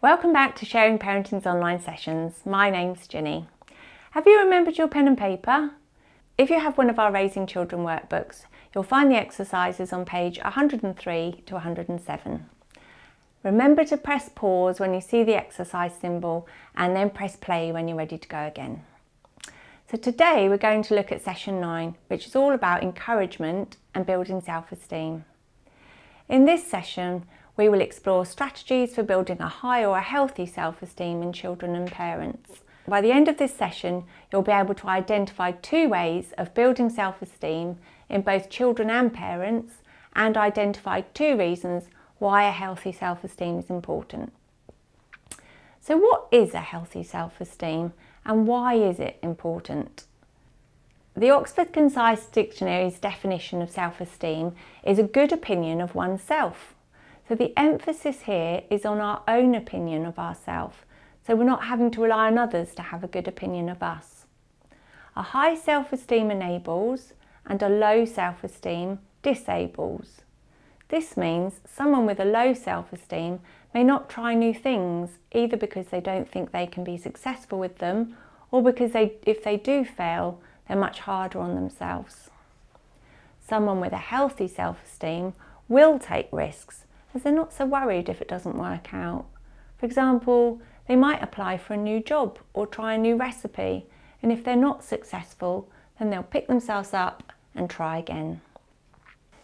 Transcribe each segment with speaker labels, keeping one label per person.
Speaker 1: Welcome back to Sharing Parenting's online sessions. My name's Ginny. Have you remembered your pen and paper? If you have one of our Raising Children workbooks, you'll find the exercises on page 103 to 107. Remember to press pause when you see the exercise symbol and then press play when you're ready to go again. So today we're going to look at session 9, which is all about encouragement and building self-esteem. In this session, we will explore strategies for building a high or a healthy self-esteem in children and parents. By the end of this session, you'll be able to identify 2 ways of building self-esteem in both children and parents, and identify 2 reasons why a healthy self-esteem is important. So what is a healthy self-esteem and why is it important? The Oxford Concise Dictionary's definition of self-esteem is a good opinion of oneself. So the emphasis here is on our own opinion of ourselves, so we're not having to rely on others to have a good opinion of us. A high self-esteem enables and a low self-esteem disables. This means someone with a low self-esteem may not try new things, either because they don't think they can be successful with them, or because if they do fail, they're much harder on themselves. Someone with a healthy self-esteem will take risks, as they're not so worried if it doesn't work out. For example, they might apply for a new job or try a new recipe, and if they're not successful, then they'll pick themselves up and try again.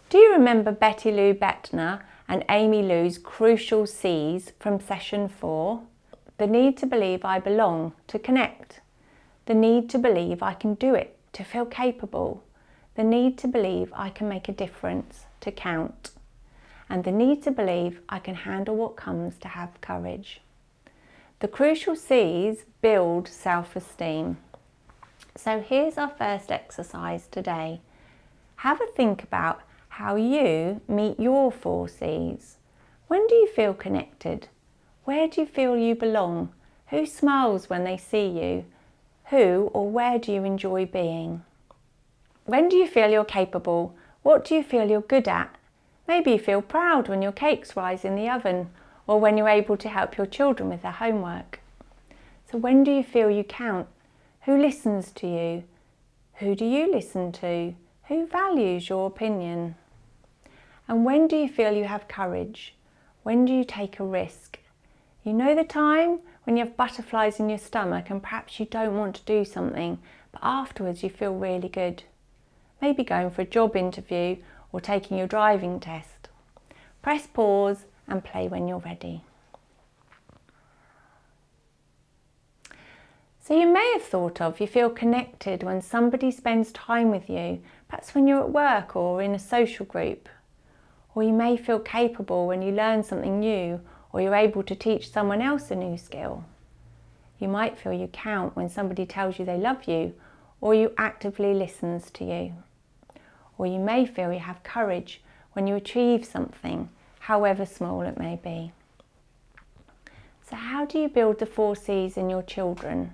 Speaker 1: Do you remember Betty Lou Bettner and Amy Lou's crucial C's from session 4? The need to believe I belong, to connect. The need to believe I can do it, to feel capable. The need to believe I can make a difference, to count. And the need to believe I can handle what comes, to have courage. The crucial C's build self-esteem. So here's our first exercise today. Have a think about how you meet your 4 C's. When do you feel connected? Where do you feel you belong? Who smiles when they see you? Who or where do you enjoy being? When do you feel you're capable? What do you feel you're good at? Maybe you feel proud when your cakes rise in the oven, or when you're able to help your children with their homework. So when do you feel you count? Who listens to you? Who do you listen to? Who values your opinion? And when do you feel you have courage? When do you take a risk? You know the time when you have butterflies in your stomach and perhaps you don't want to do something, but afterwards you feel really good. Maybe going for a job interview or taking your driving test. Press pause and play when you're ready. So you may have thought of you feel connected when somebody spends time with you, perhaps when you're at work or in a social group. Or you may feel capable when you learn something new, or you're able to teach someone else a new skill. You might feel you count when somebody tells you they love you, or you actively listens to you. Or you may feel you have courage when you achieve something, however small it may be. So how do you build the 4 C's in your children?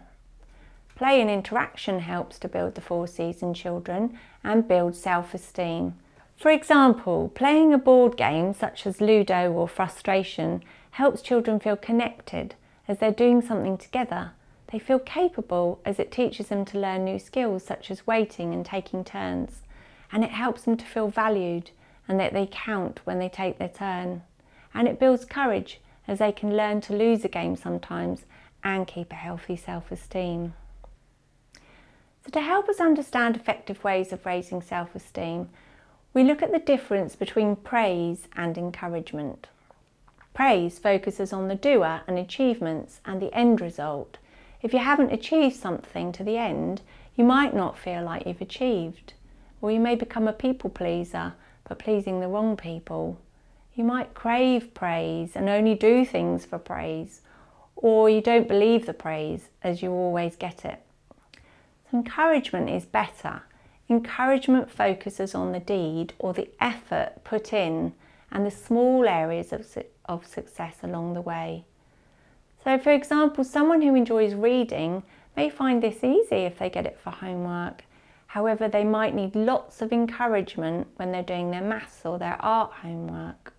Speaker 1: Play and interaction helps to build the 4 C's in children and build self-esteem. For example, playing a board game such as Ludo or Frustration helps children feel connected as they're doing something together. They feel capable as it teaches them to learn new skills such as waiting and taking turns. And it helps them to feel valued and that they count when they take their turn. And it builds courage as they can learn to lose a game sometimes and keep a healthy self-esteem. So to help us understand effective ways of raising self-esteem, we look at the difference between praise and encouragement. Praise focuses on the doer and achievements and the end result. If you haven't achieved something to the end, you might not feel like you've achieved. Or you may become a people pleaser, but pleasing the wrong people. You might crave praise and only do things for praise. Or you don't believe the praise as you always get it. So encouragement is better. Encouragement focuses on the deed or the effort put in and the small areas of success along the way. So for example, someone who enjoys reading may find this easy if they get it for homework. However, they might need lots of encouragement when they're doing their maths or their art homework.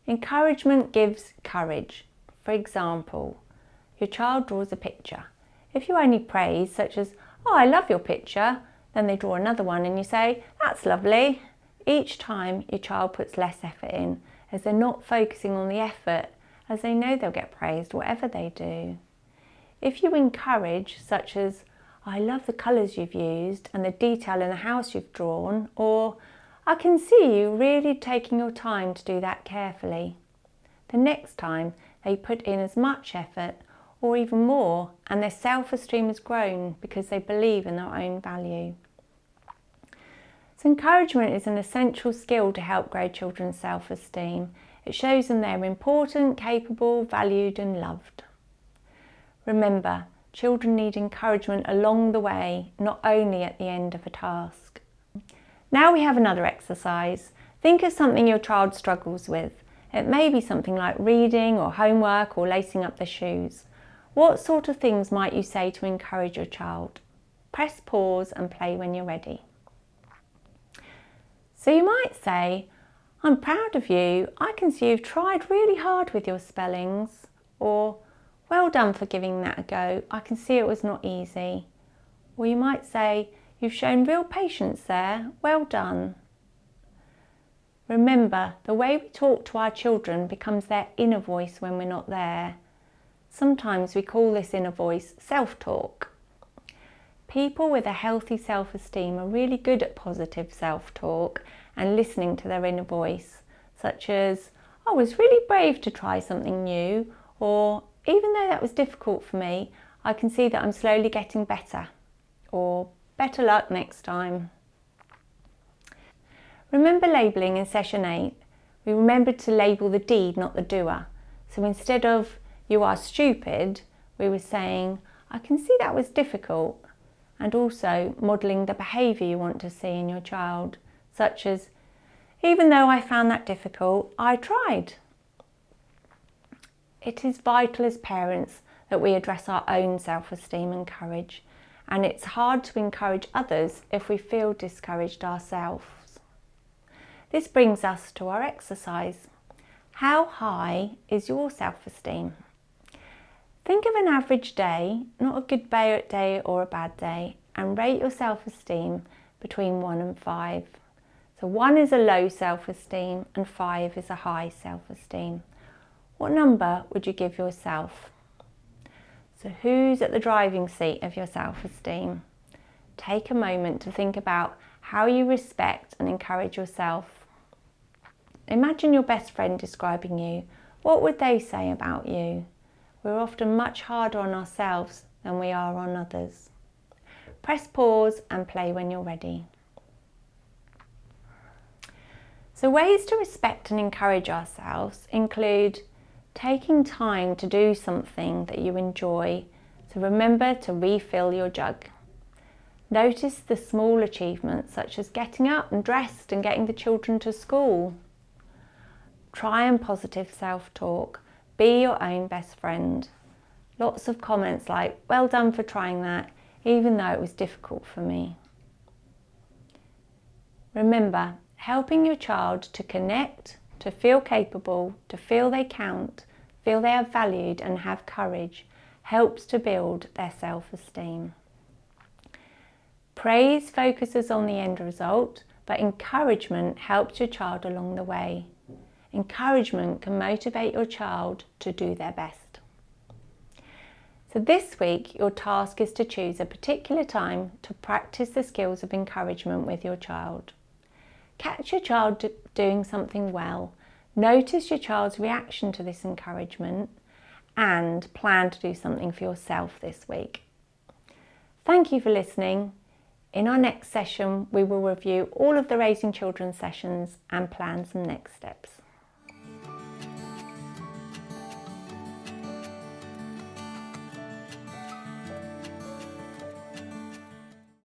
Speaker 1: Encouragement gives courage. For example, your child draws a picture. If you only praise, such as, "Oh, I love your picture," then they draw another one and you say, "That's lovely." Each time your child puts less effort in, as they're not focusing on the effort, as they know they'll get praised whatever they do. If you encourage, such as, "I love the colours you've used and the detail in the house you've drawn," or, "I can see you really taking your time to do that carefully," the next time they put in as much effort or even more, and their self-esteem has grown because they believe in their own value. So encouragement is an essential skill to help grow children's self-esteem. It shows them they're important, capable, valued and loved. Remember, children need encouragement along the way, not only at the end of a task. Now we have another exercise. Think of something your child struggles with. It may be something like reading or homework or lacing up their shoes. What sort of things might you say to encourage your child? Press pause and play when you're ready. So you might say, "I'm proud of you. I can see you've tried really hard with your spellings." Or, "Well done for giving that a go. I can see it was not easy." Or you might say, "You've shown real patience there. Well done." Remember, the way we talk to our children becomes their inner voice when we're not there. Sometimes we call this inner voice self-talk. People with a healthy self-esteem are really good at positive self-talk and listening to their inner voice, such as, "I was really brave to try something new," or, "Even though that was difficult for me, I can see that I'm slowly getting better," or, "Better luck next time." Remember labelling in session 8? We remembered to label the deed, not the doer. So instead of, "You are stupid," we were saying, "I can see that was difficult," and also modelling the behaviour you want to see in your child, such as, "Even though I found that difficult, I tried." It is vital as parents that we address our own self-esteem and courage, and it's hard to encourage others if we feel discouraged ourselves. This brings us to our exercise. How high is your self-esteem? Think of an average day, not a good day or a bad day, and rate your self-esteem between 1 and 5. So 1 is a low self-esteem and 5 is a high self-esteem. What number would you give yourself? So who's at the driving seat of your self-esteem? Take a moment to think about how you respect and encourage yourself. Imagine your best friend describing you. What would they say about you? We're often much harder on ourselves than we are on others. Press pause and play when you're ready. So ways to respect and encourage ourselves include taking time to do something that you enjoy. So remember to refill your jug. Notice the small achievements, such as getting up and dressed and getting the children to school. Try and positive self-talk. Be your own best friend. Lots of comments like, "Well done for trying that, even though it was difficult for me." Remember, helping your child to connect, to feel capable, to feel they count, feel they are valued and have courage helps to build their self-esteem. Praise focuses on the end result, but encouragement helps your child along the way. Encouragement can motivate your child to do their best. So this week, your task is to choose a particular time to practice the skills of encouragement with your child. Catch your child doing something well. Notice your child's reaction to this encouragement and plan to do something for yourself this week. Thank you for listening. In our next session, we will review all of the Raising Children sessions and plan some next steps.